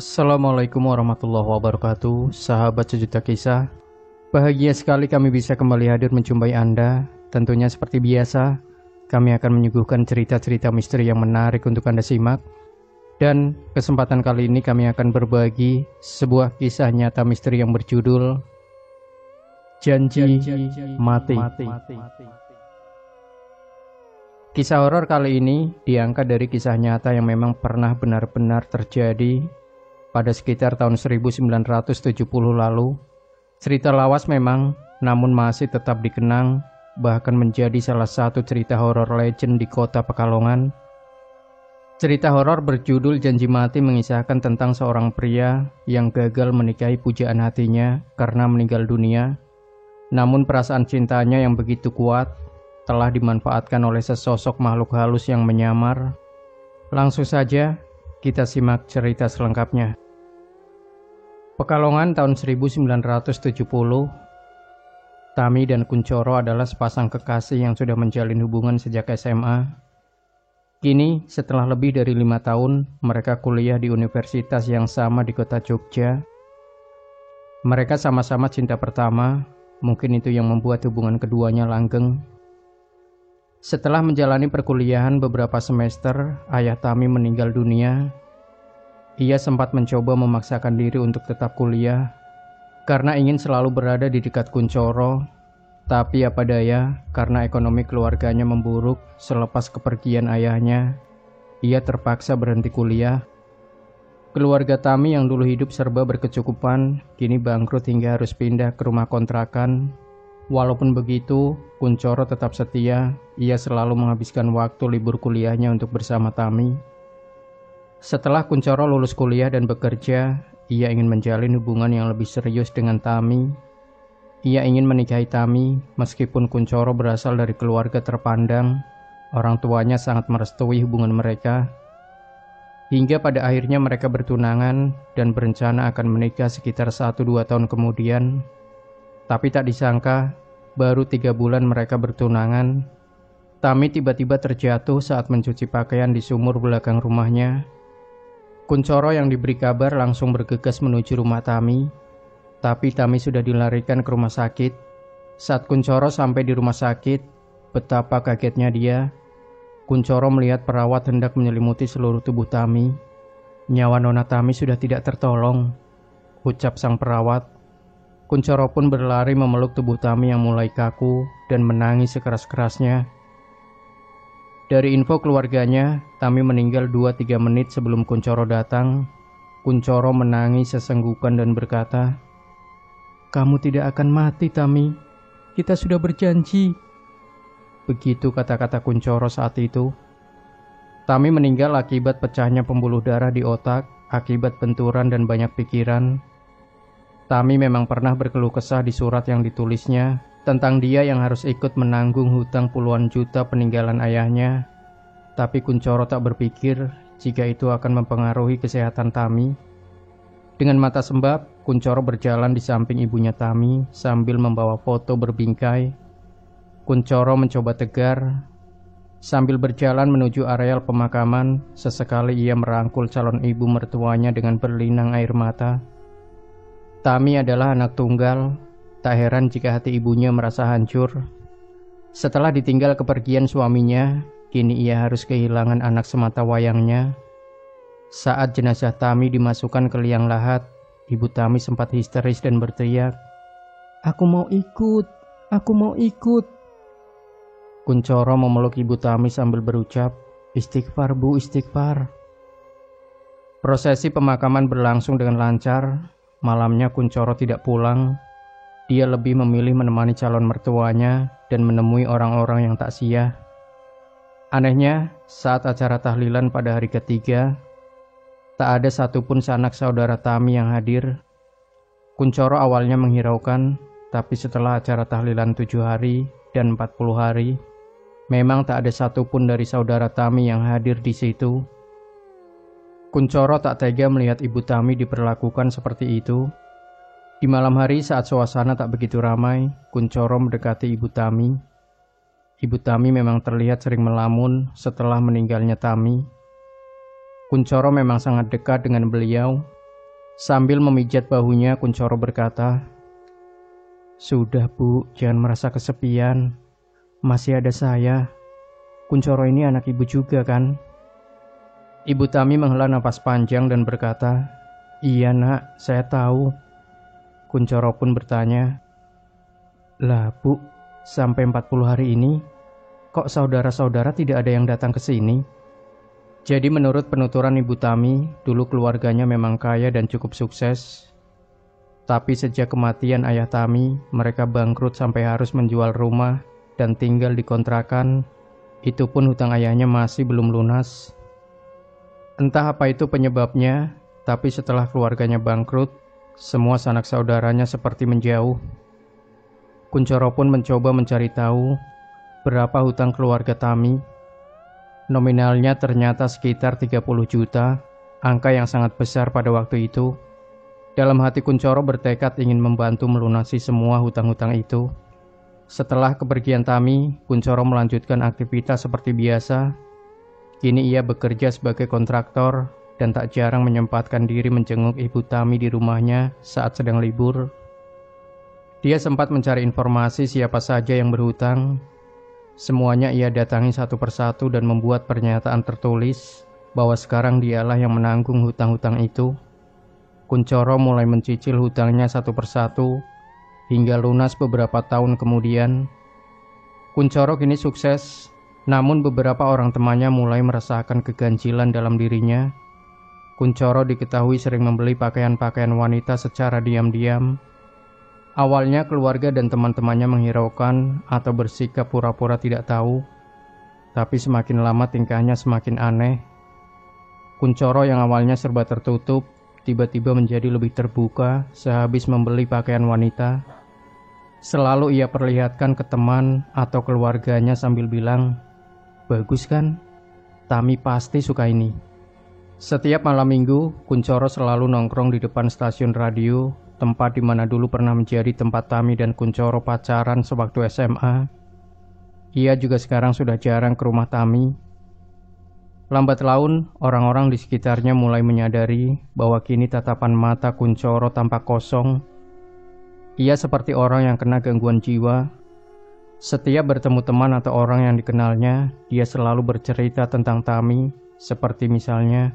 Assalamualaikum warahmatullahi wabarakatuh, sahabat sejuta kisah. Bahagia sekali kami bisa kembali hadir menjumpai Anda. Tentunya seperti biasa, kami akan menyuguhkan cerita-cerita misteri yang menarik untuk Anda simak. Dan kesempatan kali ini kami akan berbagi sebuah kisah nyata misteri yang berjudul Janji Mati. Kisah horor kali ini diangkat dari kisah nyata yang memang pernah benar-benar terjadi pada sekitar tahun 1970 lalu. Cerita lawas memang, namun masih tetap dikenang, bahkan menjadi salah satu cerita horor legend di kota Pekalongan. Cerita horor berjudul Janji Mati mengisahkan tentang seorang pria yang gagal menikahi pujaan hatinya karena meninggal dunia. Namun perasaan cintanya yang begitu kuat telah dimanfaatkan oleh sesosok makhluk halus yang menyamar. Langsung saja kita simak cerita selengkapnya. Pekalongan tahun 1970. Tami dan Kuncoro adalah sepasang kekasih yang sudah menjalin hubungan sejak SMA. Kini, setelah lebih dari 5 tahun, mereka kuliah di universitas yang sama di kota Jogja. Mereka sama-sama cinta pertama, mungkin itu yang membuat hubungan keduanya langgeng. Setelah menjalani perkuliahan beberapa semester, ayah Tami meninggal dunia. Ia sempat mencoba memaksakan diri untuk tetap kuliah karena ingin selalu berada di dekat Kuncoro. Tapi apa daya, karena ekonomi keluarganya memburuk selepas kepergian ayahnya, ia terpaksa berhenti kuliah. Keluarga Tami yang dulu hidup serba berkecukupan, kini bangkrut hingga harus pindah ke rumah kontrakan. Walaupun begitu, Kuncoro tetap setia. Ia selalu menghabiskan waktu libur kuliahnya untuk bersama Tami. Setelah Kuncoro lulus kuliah dan bekerja, ia ingin menjalin hubungan yang lebih serius dengan Tami. Ia ingin menikahi Tami, meskipun Kuncoro berasal dari keluarga terpandang. Orang tuanya sangat merestui hubungan mereka. Hingga pada akhirnya mereka bertunangan dan berencana akan menikah sekitar 1-2 tahun kemudian. Tapi tak disangka, baru 3 bulan mereka bertunangan, Tami tiba-tiba terjatuh saat mencuci pakaian di sumur belakang rumahnya. Kuncoro yang diberi kabar langsung bergegas menuju rumah Tami. Tapi Tami sudah dilarikan ke rumah sakit. Saat Kuncoro sampai di rumah sakit, betapa kagetnya dia. Kuncoro melihat perawat hendak menyelimuti seluruh tubuh Tami. Nyawa Nona Tami sudah tidak tertolong, ucap sang perawat. Kuncoro pun berlari memeluk tubuh Tami yang mulai kaku dan menangis sekeras-kerasnya. Dari info keluarganya, Tami meninggal 2-3 menit sebelum Kuncoro datang. Kuncoro menangis sesenggukan dan berkata, "Kamu tidak akan mati, Tami. Kita sudah berjanji." Begitu kata-kata Kuncoro saat itu. Tami meninggal akibat pecahnya pembuluh darah di otak, akibat benturan dan banyak pikiran. Tami memang pernah berkeluh kesah di surat yang ditulisnya tentang dia yang harus ikut menanggung hutang puluhan juta peninggalan ayahnya. Tapi Kuncoro tak berpikir jika itu akan mempengaruhi kesehatan Tami. Dengan mata sembab, Kuncoro berjalan di samping ibunya Tami sambil membawa foto berbingkai. Kuncoro mencoba tegar. Sambil berjalan menuju areal pemakaman, sesekali ia merangkul calon ibu mertuanya dengan berlinang air mata. Tami adalah anak tunggal, tak heran jika hati ibunya merasa hancur. Setelah ditinggal kepergian suaminya, kini ia harus kehilangan anak semata wayangnya. Saat jenazah Tami dimasukkan ke liang lahat, ibu Tami sempat histeris dan berteriak, "Aku mau ikut, aku mau ikut." Kuncoro memeluk ibu Tami sambil berucap, "Istighfar Bu, istighfar." Prosesi pemakaman berlangsung dengan lancar. Malamnya Kuncoro tidak pulang. Dia lebih memilih menemani calon mertuanya dan menemui orang-orang yang tak sia. Anehnya, saat acara tahlilan pada hari ketiga, tak ada satupun sanak saudara Tami yang hadir. Kuncoro awalnya menghiraukan, tapi setelah acara tahlilan 7 hari dan 40 hari, memang tak ada satupun dari saudara Tami yang hadir di situ. Kuncoro tak tega melihat ibu Tami diperlakukan seperti itu. Di malam hari saat suasana tak begitu ramai, Kuncoro mendekati ibu Tami. Ibu Tami memang terlihat sering melamun setelah meninggalnya Tami. Kuncoro memang sangat dekat dengan beliau. Sambil memijat bahunya, Kuncoro berkata, "Sudah Bu, jangan merasa kesepian. Masih ada saya. Kuncoro ini anak ibu juga kan?" Ibu Tami menghela napas panjang dan berkata, "Iya nak, saya tahu." Kuncoro pun bertanya, "Lah Bu, sampai 40 hari ini, kok saudara-saudara tidak ada yang datang ke sini?" Jadi menurut penuturan Ibu Tami, dulu keluarganya memang kaya dan cukup sukses. Tapi sejak kematian ayah Tami, mereka bangkrut sampai harus menjual rumah dan tinggal di kontrakan. Itu pun hutang ayahnya masih belum lunas. Entah apa itu penyebabnya, tapi setelah keluarganya bangkrut, semua sanak saudaranya seperti menjauh. Kuncoro pun mencoba mencari tahu berapa hutang keluarga Tami. Nominalnya ternyata sekitar 30 juta, angka yang sangat besar pada waktu itu. Dalam hati Kuncoro bertekad ingin membantu melunasi semua hutang-hutang itu. Setelah kepergian Tami, Kuncoro melanjutkan aktivitas seperti biasa. Kini ia bekerja sebagai kontraktor dan tak jarang menyempatkan diri menjenguk Ibu Tami di rumahnya saat sedang libur. Dia sempat mencari informasi siapa saja yang berhutang. Semuanya ia datangi satu persatu dan membuat pernyataan tertulis bahwa sekarang dialah yang menanggung hutang-hutang itu. Kuncoro mulai mencicil hutangnya satu persatu hingga lunas beberapa tahun kemudian. Kuncoro kini sukses, namun beberapa orang temannya mulai merasakan keganjilan dalam dirinya. Kuncoro diketahui sering membeli pakaian-pakaian wanita secara diam-diam. Awalnya keluarga dan teman-temannya menghiraukan atau bersikap pura-pura tidak tahu, tapi semakin lama tingkahnya semakin aneh. Kuncoro yang awalnya serba tertutup, tiba-tiba menjadi lebih terbuka sehabis membeli pakaian wanita. Selalu ia perlihatkan ke teman atau keluarganya sambil bilang, "Bagus kan? Tami pasti suka ini." Setiap malam minggu, Kuncoro selalu nongkrong di depan stasiun radio, tempat di mana dulu pernah menjadi tempat Tami dan Kuncoro pacaran sewaktu SMA. Ia juga sekarang sudah jarang ke rumah Tami. Lambat laun, orang-orang di sekitarnya mulai menyadari bahwa kini tatapan mata Kuncoro tampak kosong. Ia seperti orang yang kena gangguan jiwa. Setiap bertemu teman atau orang yang dikenalnya, dia selalu bercerita tentang Tami, seperti misalnya,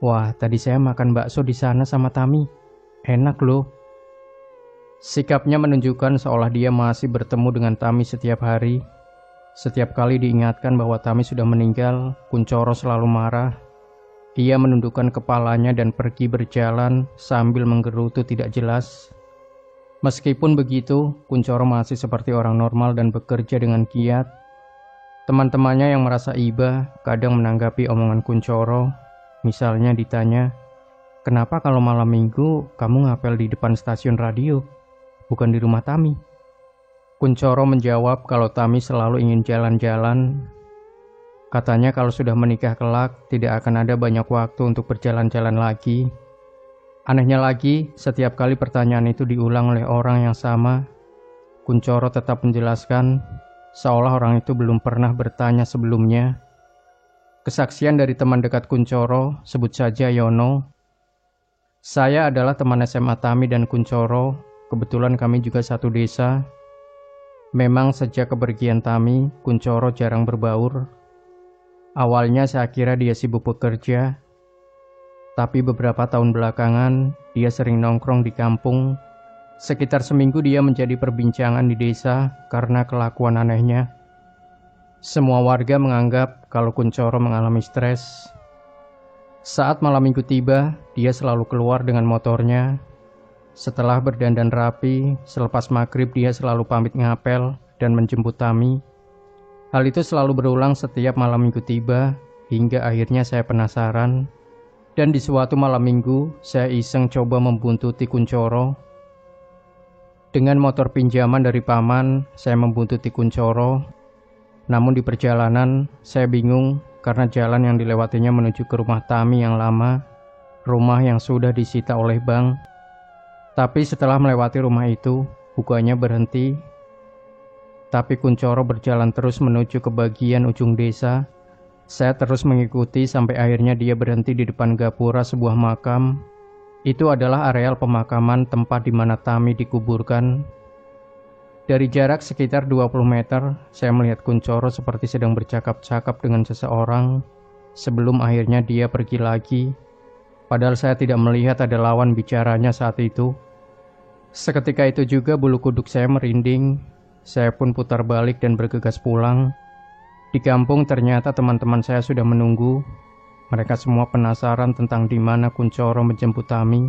"Wah, tadi saya makan bakso di sana sama Tami. Enak loh." Sikapnya menunjukkan seolah dia masih bertemu dengan Tami setiap hari. Setiap kali diingatkan bahwa Tami sudah meninggal, Kuncoro selalu marah. Ia menundukkan kepalanya dan pergi berjalan sambil menggerutu tidak jelas. Meskipun begitu, Kuncoro masih seperti orang normal dan bekerja dengan giat. Teman-temannya yang merasa iba kadang menanggapi omongan Kuncoro. Misalnya ditanya, "Kenapa kalau malam minggu kamu ngapel di depan stasiun radio, bukan di rumah Tami?" Kuncoro menjawab kalau Tami selalu ingin jalan-jalan. Katanya kalau sudah menikah kelak, tidak akan ada banyak waktu untuk berjalan-jalan lagi. Anehnya lagi, setiap kali pertanyaan itu diulang oleh orang yang sama, Kuncoro tetap menjelaskan, seolah orang itu belum pernah bertanya sebelumnya. Kesaksian dari teman dekat Kuncoro, sebut saja Yono. "Saya adalah teman SMA Tami dan Kuncoro, kebetulan kami juga satu desa. Memang sejak kepergian Tami, Kuncoro jarang berbaur. Awalnya saya kira dia sibuk bekerja, tapi beberapa tahun belakangan dia sering nongkrong di kampung. Sekitar seminggu dia menjadi perbincangan di desa karena kelakuan anehnya. Semua warga menganggap kalau Kuncoro mengalami stres. Saat malam minggu tiba, dia selalu keluar dengan motornya. Setelah berdandan rapi, selepas maghrib dia selalu pamit ngapel dan menjemput Tami. Hal itu selalu berulang setiap malam minggu tiba, hingga akhirnya saya penasaran. Dan di suatu malam minggu, saya iseng coba membuntuti Kuncoro. Dengan motor pinjaman dari paman, saya membuntuti Kuncoro. Namun di perjalanan, saya bingung karena jalan yang dilewatinya menuju ke rumah Tami yang lama, rumah yang sudah disita oleh bank. Tapi setelah melewati rumah itu, bukannya berhenti. Tapi Kuncoro berjalan terus menuju ke bagian ujung desa. Saya terus mengikuti sampai akhirnya dia berhenti di depan gapura sebuah makam. Itu adalah areal pemakaman tempat di mana Tami dikuburkan. Dari jarak sekitar 20 meter, saya melihat Kunchoro seperti sedang bercakap-cakap dengan seseorang sebelum akhirnya dia pergi lagi. Padahal saya tidak melihat ada lawan bicaranya saat itu. Seketika itu juga bulu kuduk saya merinding. Saya pun putar balik dan bergegas pulang. Di kampung ternyata teman-teman saya sudah menunggu. Mereka semua penasaran tentang di mana Kunchoro menjemput Tami.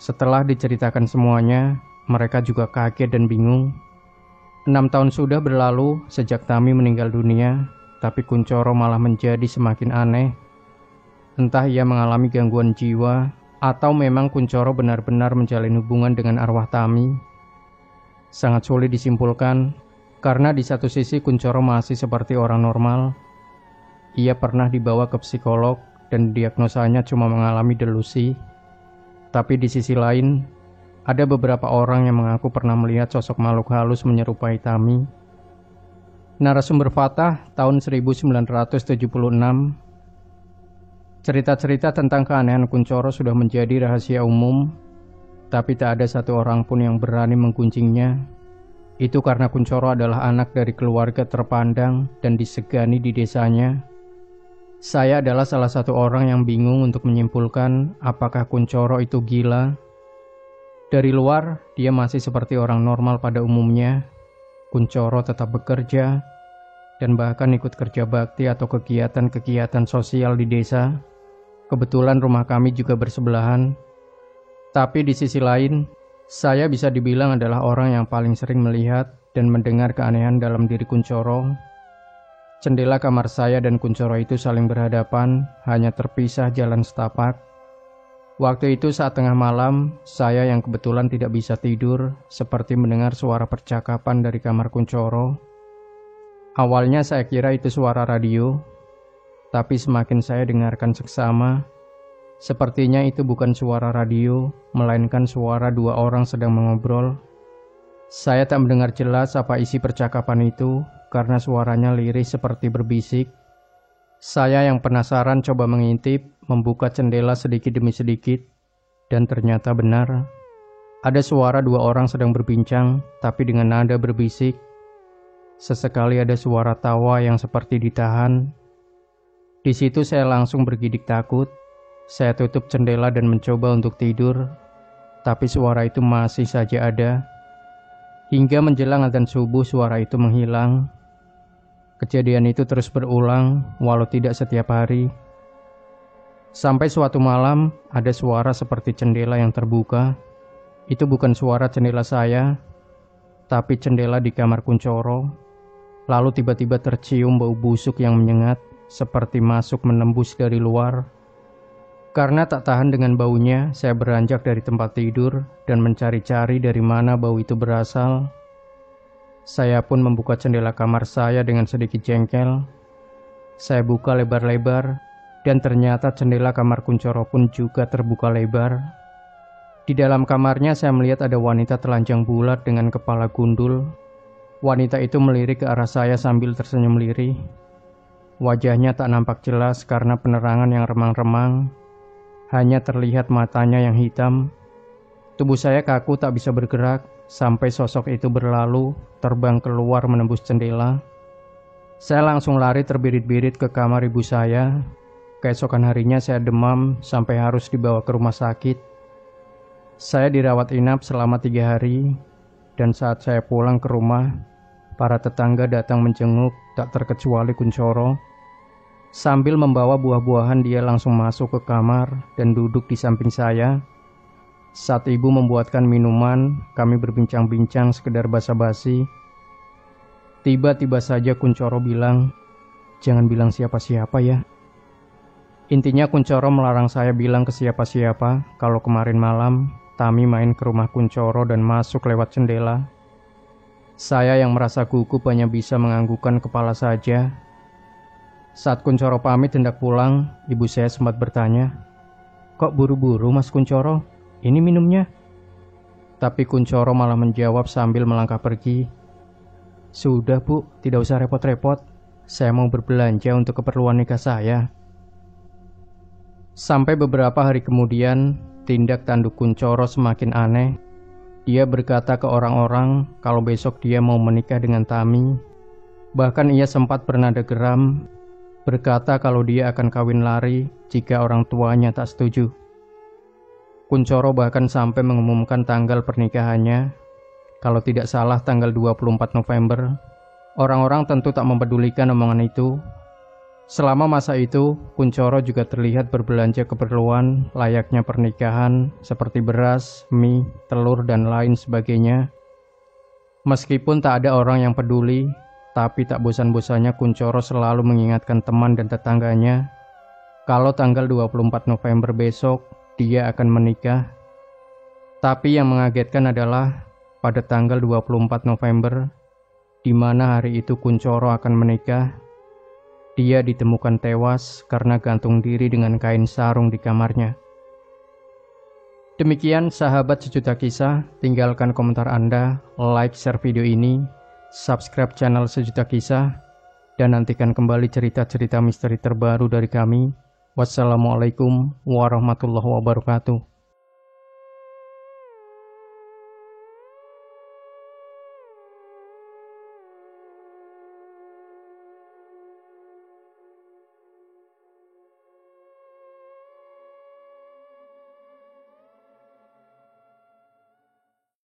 Setelah diceritakan semuanya, mereka juga kaget dan bingung. 6 tahun sudah berlalu sejak Tami meninggal dunia, tapi Kunchoro malah menjadi semakin aneh. Entah ia mengalami gangguan jiwa, atau memang Kunchoro benar-benar menjalin hubungan dengan arwah Tami. Sangat sulit disimpulkan, karena di satu sisi Kunchoro masih seperti orang normal. Ia pernah dibawa ke psikolog dan diagnosanya cuma mengalami delusi. Tapi di sisi lain, ada beberapa orang yang mengaku pernah melihat sosok makhluk halus menyerupai Tami. Narasumber Fatah tahun 1976. Cerita-cerita tentang keanehan Kunchoro sudah menjadi rahasia umum, tapi tak ada satu orang pun yang berani menggunjingnya. Itu karena Kunchoro adalah anak dari keluarga terpandang dan disegani di desanya. Saya adalah salah satu orang yang bingung untuk menyimpulkan apakah Kunchoro itu gila. Dari luar, dia masih seperti orang normal pada umumnya. Kunchoro tetap bekerja, dan bahkan ikut kerja bakti atau kegiatan-kegiatan sosial di desa. Kebetulan rumah kami juga bersebelahan. Tapi di sisi lain, saya bisa dibilang adalah orang yang paling sering melihat dan mendengar keanehan dalam diri Kunchoro. Jendela kamar saya dan Kunchoro itu saling berhadapan, hanya terpisah jalan setapak. Waktu itu saat tengah malam, saya yang kebetulan tidak bisa tidur, seperti mendengar suara percakapan dari kamar Kunchoro. Awalnya saya kira itu suara radio, tapi semakin saya dengarkan seksama, sepertinya itu bukan suara radio, melainkan suara dua orang sedang mengobrol. Saya tak mendengar jelas apa isi percakapan itu, karena suaranya lirih seperti berbisik. Saya yang penasaran coba mengintip, membuka jendela sedikit demi sedikit, dan ternyata benar. Ada suara dua orang sedang berbincang, tapi dengan nada berbisik. Sesekali ada suara tawa yang seperti ditahan. Di situ saya langsung bergidik takut. Saya tutup jendela dan mencoba untuk tidur, tapi suara itu masih saja ada. Hingga menjelang adzan subuh suara itu menghilang. Kejadian itu terus berulang, walau tidak setiap hari. Sampai suatu malam, ada suara seperti jendela yang terbuka. Itu bukan suara jendela saya, tapi jendela di kamar Kunchoro. Lalu tiba-tiba tercium bau busuk yang menyengat, seperti masuk menembus dari luar. Karena tak tahan dengan baunya, saya beranjak dari tempat tidur dan mencari-cari dari mana bau itu berasal. Saya pun membuka jendela kamar saya dengan sedikit jengkel. Saya buka lebar-lebar, dan ternyata jendela kamar Kunchoro pun juga terbuka lebar. Di dalam kamarnya saya melihat ada wanita telanjang bulat dengan kepala gundul. Wanita itu melirik ke arah saya sambil tersenyum lirih. Wajahnya tak nampak jelas karena penerangan yang remang-remang. Hanya terlihat matanya yang hitam. Tubuh saya kaku tak bisa bergerak, sampai sosok itu berlalu, terbang keluar menembus jendela. Saya langsung lari terbirit-birit ke kamar ibu saya. Keesokan harinya saya demam sampai harus dibawa ke rumah sakit. Saya dirawat inap selama 3 hari, dan saat saya pulang ke rumah, para tetangga datang menjenguk tak terkecuali Kunchoro. Sambil membawa buah-buahan dia langsung masuk ke kamar dan duduk di samping saya. Saat ibu membuatkan minuman, kami berbincang-bincang sekedar basa-basi. Tiba-tiba saja Kunchoro bilang, "Jangan bilang siapa-siapa ya." Intinya Kunchoro melarang saya bilang ke siapa-siapa kalau kemarin malam Tami main ke rumah Kunchoro dan masuk lewat jendela. Saya yang merasa gugup hanya bisa menganggukkan kepala saja. Saat Kunchoro pamit hendak pulang, ibu saya sempat bertanya, "Kok buru-buru Mas Kunchoro? Ini minumnya." Tapi Kunchoro malah menjawab sambil melangkah pergi, "Sudah Bu, tidak usah repot-repot. Saya mau berbelanja untuk keperluan nikah saya." Sampai beberapa hari kemudian, tindak tanduk Kunchoro semakin aneh. Dia berkata ke orang-orang kalau besok dia mau menikah dengan Tami. Bahkan ia sempat bernada geram, berkata kalau dia akan kawin lari jika orang tuanya tak setuju. Kunchoro bahkan sampai mengumumkan tanggal pernikahannya. Kalau tidak salah tanggal 24 November. Orang-orang tentu tak mempedulikan omongan itu. Selama masa itu, Kunchoro juga terlihat berbelanja keperluan layaknya pernikahan seperti beras, mie, telur, dan lain sebagainya. Meskipun tak ada orang yang peduli, tapi tak bosan-bosannya Kunchoro selalu mengingatkan teman dan tetangganya kalau tanggal 24 November besok dia akan menikah. Tapi yang mengagetkan adalah pada tanggal 24 November, di mana hari itu Kunchoro akan menikah, dia ditemukan tewas karena gantung diri dengan kain sarung di kamarnya. Demikian sahabat sejuta kisah, tinggalkan komentar Anda, like, share video ini, subscribe channel sejuta kisah, dan nantikan kembali cerita-cerita misteri terbaru dari kami. Wassalamualaikum warahmatullahi wabarakatuh.